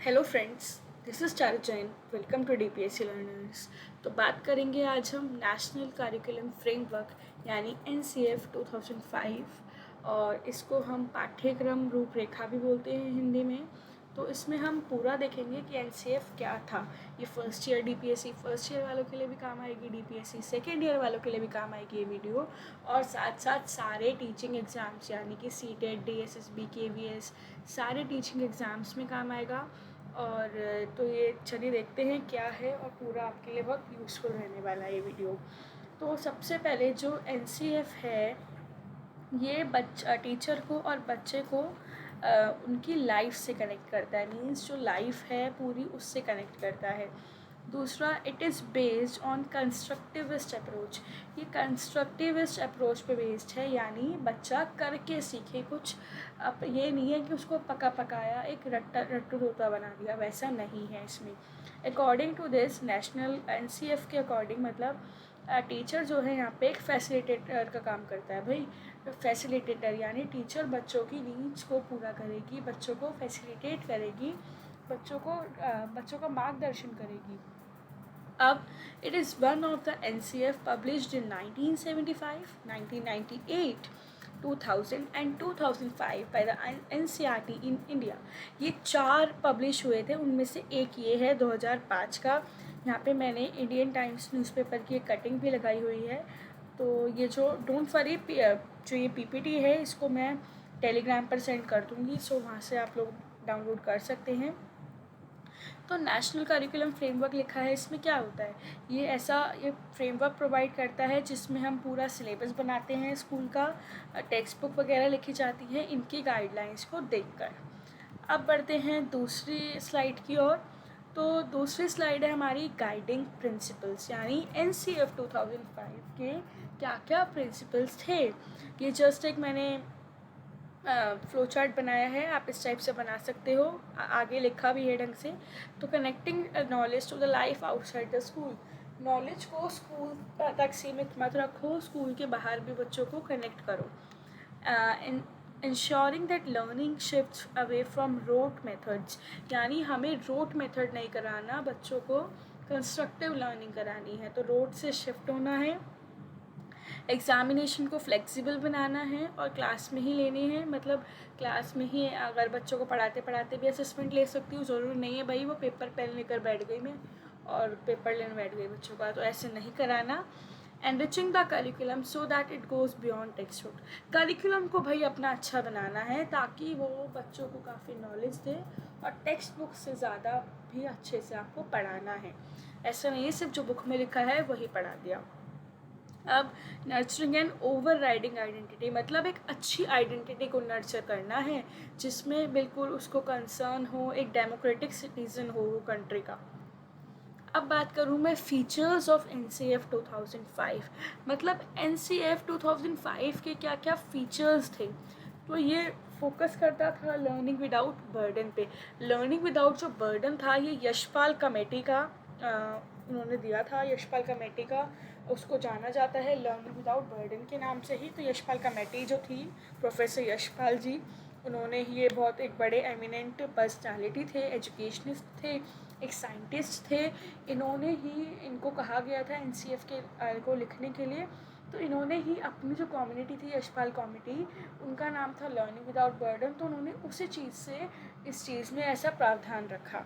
Hello friends, this is Charu Jain. Welcome to DPSC learners. तो बात करेंगे आज हम नेशनल करिकुलम फ्रेमवर्क यानी एनसीएफ 2005 और इसको हम पाठ्यक्रम रूपरेखा भी बोलते हैं हिंदी में। तो इसमें हम पूरा देखेंगे कि एनसीएफ क्या था। ये first year DPSC first year वालों के लिए भी काम आएगी, डीपीएससी सेकेंड ईयर वालों के लिए भी काम आएगी ये वीडियो। और साथ साथ सारे टीचिंग एग्ज़ाम्स यानी कि सीटेट, डीएसएसबी, केवीएस सारे टीचिंग एग्ज़ाम्स में काम आएगा। और तो ये चलिए देखते हैं क्या है, और पूरा आपके लिए बहुत यूज़फुल रहने वाला है ये वीडियो। तो सबसे पहले जो एनसीएफ है ये टीचर को और बच्चे को उनकी लाइफ से कनेक्ट करता है। मीन्स जो लाइफ है पूरी उससे कनेक्ट करता है। दूसरा, it is based on constructivist approach. ये कंस्ट्रक्टिविस्ट अप्रोच पे बेस्ड है, यानी बच्चा करके सीखे कुछ। अब ये नहीं है कि उसको पका पकाया एक रट्टू तोता बना दिया, वैसा नहीं है इसमें। According to this national NCF के अकॉर्डिंग मतलब टीचर जो है यहाँ पे एक फैसिलिटेटर का काम करता है। भाई फैसिलिटेटर यानी टीचर बच्चों की नीड्स को पूरा करेगी, बच्चों को फैसिलिटेट करेगी, बच्चों का मार्गदर्शन करेगी। अब it is one of the NCF published in 1975, 1998, 2000 and 2005 by the NCERT in India. ये 4 पब्लिश हुए थे, उनमें से एक ये है 2005 का। यहाँ पे मैंने इंडियन टाइम्स न्यूज़पेपर की एक कटिंग भी लगाई हुई है। तो ये जो डोंट वरी जो ये पीपीटी है इसको मैं टेलीग्राम पर सेंड कर दूँगी, सो वहाँ से आप लोग डाउनलोड कर सकते हैं। तो नेशनल करिकुलम फ्रेमवर्क लिखा है, इसमें क्या होता है, ये फ्रेमवर्क प्रोवाइड करता है जिसमें हम पूरा सिलेबस बनाते हैं स्कूल का, टेक्स्ट बुक वगैरह लिखी जाती है इनकी गाइडलाइंस को देखकर। अब बढ़ते हैं दूसरी स्लाइड की ओर। तो दूसरी स्लाइड है हमारी गाइडिंग प्रिंसिपल्स, यानी एनसीएफ 2005 के क्या क्या प्रिंसिपल्स थे। ये जस्ट एक मैंने फ्लो चार्ट बनाया है, आप इस टाइप से बना सकते हो, आगे लिखा भी है ढंग से। तो connecting knowledge to the life outside the school. Knowledge को स्कूल तक सीमित मत रखो, स्कूल के बाहर भी बच्चों को कनेक्ट करो। Ensuring that learning shifts away from rote methods, यानी हमें रोट मेथड नहीं कराना, बच्चों को कंस्ट्रक्टिव लर्निंग करानी है, तो रोट से शिफ्ट होना है। एग्ज़ामिनेशन को फ्लेक्सिबल बनाना है और क्लास में ही लेनी है, मतलब क्लास में ही अगर बच्चों को पढ़ाते पढ़ाते भी असेसमेंट ले सकती हूँ, ज़रूरी नहीं है भाई वो पेपर पेन लेकर बैठ गई मैं और पेपर लेने बैठ गई बच्चों का, तो ऐसे नहीं कराना। Enriching the curriculum so that it goes beyond text book. Curriculum को भाई अपना अच्छा बनाना है ताकि वो बच्चों को काफ़ी नॉलेज दे, और टेक्स्ट बुक से ज़्यादा भी अच्छे से आपको पढ़ाना है। ऐसा नहीं है सिर्फ जो बुक में लिखा है वही पढ़ा दिया। अब nurturing and over riding identity, मतलब एक अच्छी आइडेंटिटी को नर्चर करना है जिसमें बिल्कुल उसको कंसर्न हो, एक डेमोक्रेटिक सिटीज़न हो वो कंट्री का। अब बात करूँ मैं फीचर्स ऑफ एनसीएफ 2005, मतलब एनसीएफ 2005 के क्या क्या फीचर्स थे। तो ये फोकस करता था लर्निंग विदाउट बर्डन पे। लर्निंग विदाउट जो बर्डन था ये यशपाल कमेटी का उन्होंने दिया था, यशपाल कमेटी का उसको जाना जाता है लर्निंग विदाउट बर्डन के नाम से ही। तो यशपाल कमेटी जो थी, प्रोफेसर यशपाल जी, उन्होंने ही ये बहुत एक बड़े एमिनेंट पर्सनालिटी थे, एजुकेशनिस्ट थे, एक साइंटिस्ट थे। इन्होंने ही इनको कहा गया था एनसीएफ के को लिखने के लिए। तो इन्होंने ही अपनी जो कम्युनिटी थी यशपाल कम्युनिटी, उनका नाम था लर्निंग विदाउट बर्डन, तो उन्होंने उसी चीज़ से इस चीज़ में ऐसा प्रावधान रखा।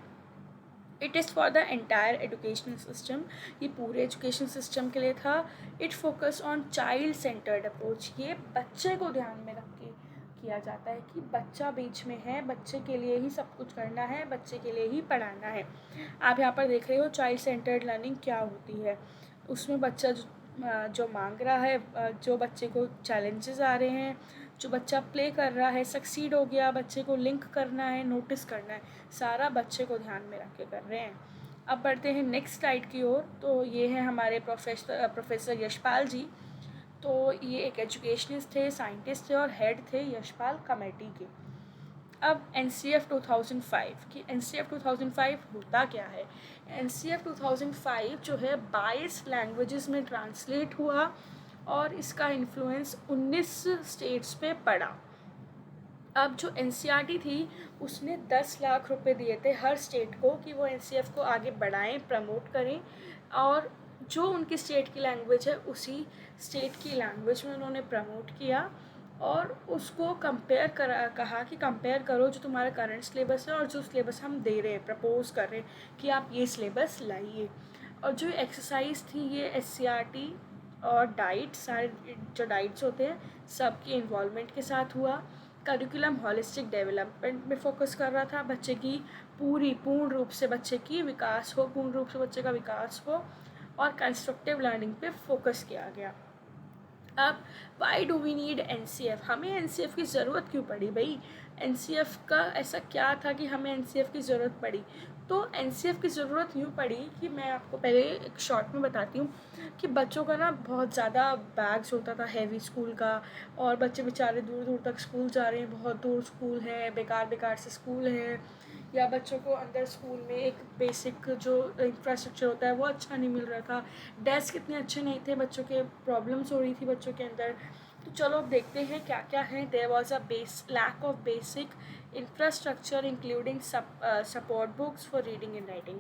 It is for the entire educational system, ये पूरे एजुकेशन सिस्टम के लिए था। It focus on child centred approach, ये बच्चे को ध्यान में रख के किया जाता है कि बच्चा बीच में है, बच्चे के लिए ही सब कुछ करना है, बच्चे के लिए ही पढ़ाना है। आप यहाँ पर देख रहे हो चाइल्ड सेंटर्ड लर्निंग क्या होती है। उसमें बच्चा जो मांग रहा है, जो बच्चे को चैलेंजेस आ रहे हैं, जो बच्चा प्ले कर रहा है, सक्सीड हो गया, बच्चे को लिंक करना है, नोटिस करना है, सारा बच्चे को ध्यान में रख के कर रहे हैं। अब बढ़ते हैं नेक्स्ट स्लाइड की ओर। तो ये है हमारे प्रोफेसर यशपाल जी। तो ये एक एजुकेशनिस्ट थे, साइंटिस्ट थे और हेड थे यशपाल कमेटी के। अब एनसीएफ 2005 की एनसीएफ 2005 होता क्या है। एनसीएफ 2005 जो है 22 लैंग्वेजेस में ट्रांसलेट हुआ और इसका इन्फ्लुएंस 19 स्टेट्स पे पड़ा। अब जो एनसीईआरटी थी उसने 10 लाख रुपए दिए थे हर स्टेट को कि वो एनसीएफ को आगे बढ़ाएं, प्रमोट करें, और जो उनकी स्टेट की लैंग्वेज है उसी स्टेट की लैंग्वेज में उन्होंने प्रमोट किया और उसको कहा कि कंपेयर करो जो तुम्हारा करंट सिलेबस है और जो सिलेबस हम दे रहे हैं, प्रपोज कर रहे हैं कि आप ये सिलेबस लाइए। और जो एक्सरसाइज थी ये एससीईआरटी और डाइट, सारे जो डाइट्स होते हैं सबकी इन्वॉल्वमेंट के साथ हुआ। करिकुलम हॉलिस्टिक डेवलपमेंट में फोकस कर रहा था, बच्चे की पूर्ण रूप से बच्चे की विकास हो, पूर्ण रूप से बच्चे का विकास हो, और कंस्ट्रक्टिव लर्निंग पे फोकस किया गया। अब why do we need NCF, हमें एनसीएफ की ज़रूरत क्यों पड़ी भाई? एनसीएफ का ऐसा क्या था कि हमें एनसीएफ की ज़रूरत पड़ी? तो एनसीएफ की ज़रूरत यूँ पड़ी कि मैं आपको पहले एक शॉर्ट में बताती हूँ कि बच्चों का ना बहुत ज़्यादा बैग्स होता था हैवी स्कूल का, और बच्चे बेचारे दूर दूर तक स्कूल जा रहे हैं, बहुत दूर स्कूल है, बेकार से स्कूल है, या बच्चों को अंदर स्कूल में एक बेसिक जो इंफ्रास्ट्रक्चर होता है वो अच्छा नहीं मिल रहा था, डेस्क इतने अच्छे नहीं थे, बच्चों के प्रॉब्लम्स हो रही थी बच्चों के अंदर। तो चलो अब देखते हैं क्या क्या है। There was a lack of basic infrastructure including support books for reading and writing.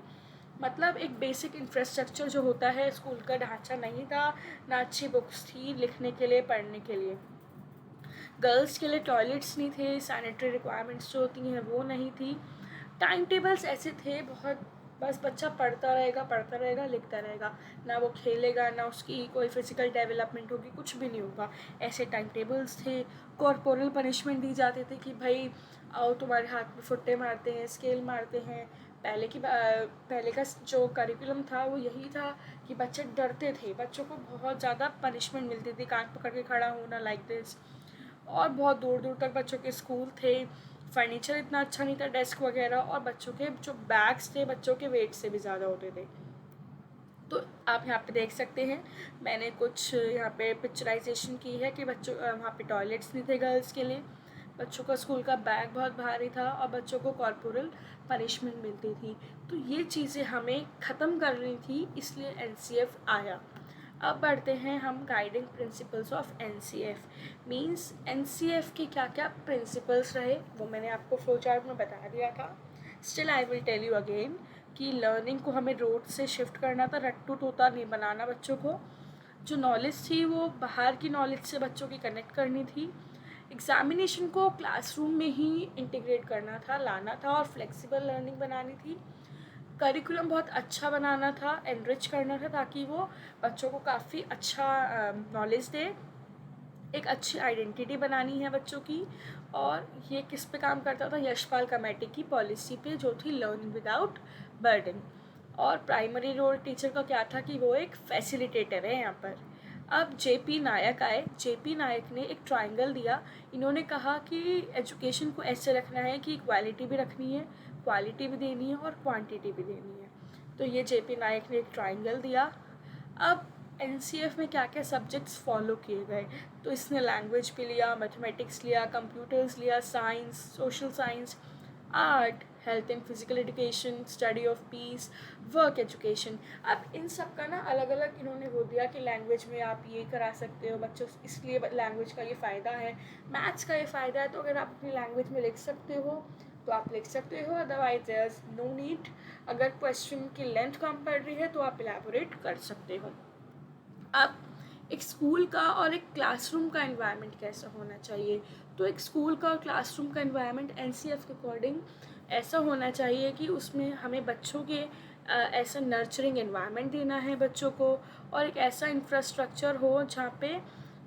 मतलब एक बेसिक इंफ्रास्ट्रक्चर जो होता है स्कूल का ढांचा नहीं था, ना अच्छी बुक्स थी लिखने के लिए, पढ़ने के लिए। गर्ल्स के लिए टॉयलेट्स नहीं थे, सैनिटरी रिक्वायरमेंट्स जो होती हैं वो नहीं थी, टाइम टेबल्स ऐसे थे बहुत, बस बच्चा पढ़ता रहेगा लिखता रहेगा, ना वो खेलेगा ना उसकी कोई फिजिकल डेवलपमेंट होगी, कुछ भी नहीं होगा, ऐसे टाइम टेबल्स थे। कॉर्पोरल पनिशमेंट दी जाती थी कि भाई आओ तुम्हारे हाथ में फुट्टे मारते हैं, स्केल मारते हैं। पहले का जो करिकुलम था वो यही था कि बच्चे डरते थे, बच्चों को बहुत ज़्यादा पनिशमेंट मिलती थी, कान पकड़ के खड़ा होना लाइक दिस। और बहुत दूर दूर तक बच्चों के स्कूल थे, फर्नीचर इतना अच्छा नहीं था, डेस्क वगैरह, और बच्चों के जो बैग्स थे बच्चों के वेट से भी ज़्यादा होते थे। तो आप यहाँ पे देख सकते हैं मैंने कुछ यहाँ पे पिक्चराइजेशन की है कि बच्चों वहाँ पे टॉयलेट्स नहीं थे गर्ल्स के लिए, बच्चों का स्कूल का बैग बहुत भारी था, और बच्चों को कॉर्पोरल पनिशमेंट मिलती थी। तो ये चीज़ें हमें ख़त्म करनी थी, इसलिए एनसीएफ आया। अब बढ़ते हैं हम guiding principles of NCF. Means NCF के क्या क्या प्रिंसिपल्स रहे वो मैंने आपको फ्लो चार्ट में बता दिया था। Still I will tell you again कि लर्निंग को हमें रोड से शिफ्ट करना था, रट्टू तोता नहीं बनाना बच्चों को। जो नॉलेज थी वो बाहर की नॉलेज से बच्चों की कनेक्ट करनी थी। एग्ज़ामिनेशन को क्लासरूम में ही इंटीग्रेट करना था, लाना था, और फ्लेक्सिबल लर्निंग बनानी थी। करिकुलम बहुत अच्छा बनाना था, एनरिच करना था, ताकि वो बच्चों को काफ़ी अच्छा नॉलेज दे। एक अच्छी आइडेंटिटी बनानी है बच्चों की, और ये किस पे काम करता था? यशपाल कमेटी की पॉलिसी पे, जो थी लर्निंग विदाउट बर्डन। और प्राइमरी रोल टीचर का क्या था कि वो एक फैसिलिटेटर है यहाँ पर। अब जेपी नायक आए, जेपी नायक ने एक ट्रायंगल दिया। इन्होंने कहा कि एजुकेशन को ऐसे रखना है कि क्वालिटी भी रखनी है, क्वालिटी भी देनी है, और क्वांटिटी भी देनी है। तो ये जेपी नायक ने एक ट्रायंगल दिया। अब एनसीएफ में क्या क्या सब्जेक्ट्स फॉलो किए गए, तो इसने लैंग्वेज भी लिया, मैथमेटिक्स लिया, कंप्यूटर्स लिया, science, social science, art, health and physical education, study of peace, work education. अब इन सब का ना अलग अलग इन्होंने वो दिया कि लैंग्वेज में आप ये करा सकते हो बच्चों, इसलिए लैंग्वेज का ये फ़ायदा है, मैथ्स का ये फ़ायदा है, तो अगर आप अपनी लैंग्वेज में लिख सकते हो तो आप लिख सकते हो, otherwise there is no need. अगर क्वेश्चन की लेंथ कम पड़ रही है तो आप इलेबोरेट कर सकते हो। अब एक स्कूल का और एक क्लासरूम का एनवायरनमेंट कैसा होना चाहिए, तो एक स्कूल का और क्लासरूम का एनवायरनमेंट एनसीएफ के अकॉर्डिंग ऐसा होना चाहिए कि उसमें हमें बच्चों के ऐसा नर्चरिंग एनवायरनमेंट देना है बच्चों को, और एक ऐसा इंफ्रास्ट्रक्चर हो जहाँ पे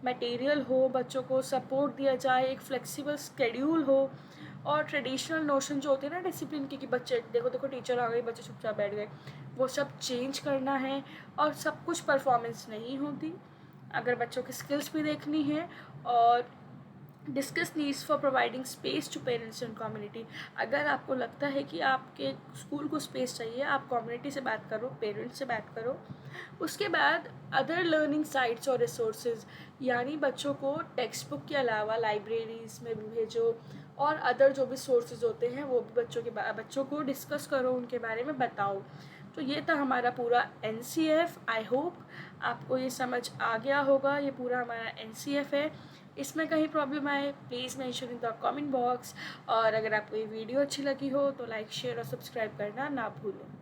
मटेरियल हो, बच्चों को सपोर्ट दिया जाए, एक फ्लेक्सिबल स्केड्यूल हो, और ट्रेडिशनल नोशन जो होते हैं ना डिसिप्लिन की, कि बच्चे देखो देखो टीचर आ गई, बच्चे चुपचाप बैठ गए, वो सब चेंज करना है। और सब कुछ परफॉर्मेंस नहीं होती, अगर बच्चों की स्किल्स भी देखनी है। और discuss needs for providing space to parents and community. अगर आपको लगता है कि आपके स्कूल को स्पेस चाहिए, आप कम्युनिटी से बात करो, पेरेंट्स से बात करो। उसके बाद अदर लर्निंग साइट्स और रिसोर्सेज, यानी बच्चों को टेक्स्ट बुक के अलावा लाइब्रेरीज़ में भी भेजो, और अदर जो भी सोर्सेज होते हैं वो भी बच्चों को डिस्कस करो, उनके बारे में बताओ। तो ये था हमारा पूरा NCF। आई होप आपको ये समझ आ गया होगा। ये पूरा हमारा NCF है। इसमें कहीं प्रॉब्लम आए please mention in the comment box. और अगर आपको ये वीडियो अच्छी लगी हो तो लाइक शेयर और सब्सक्राइब करना ना भूलें।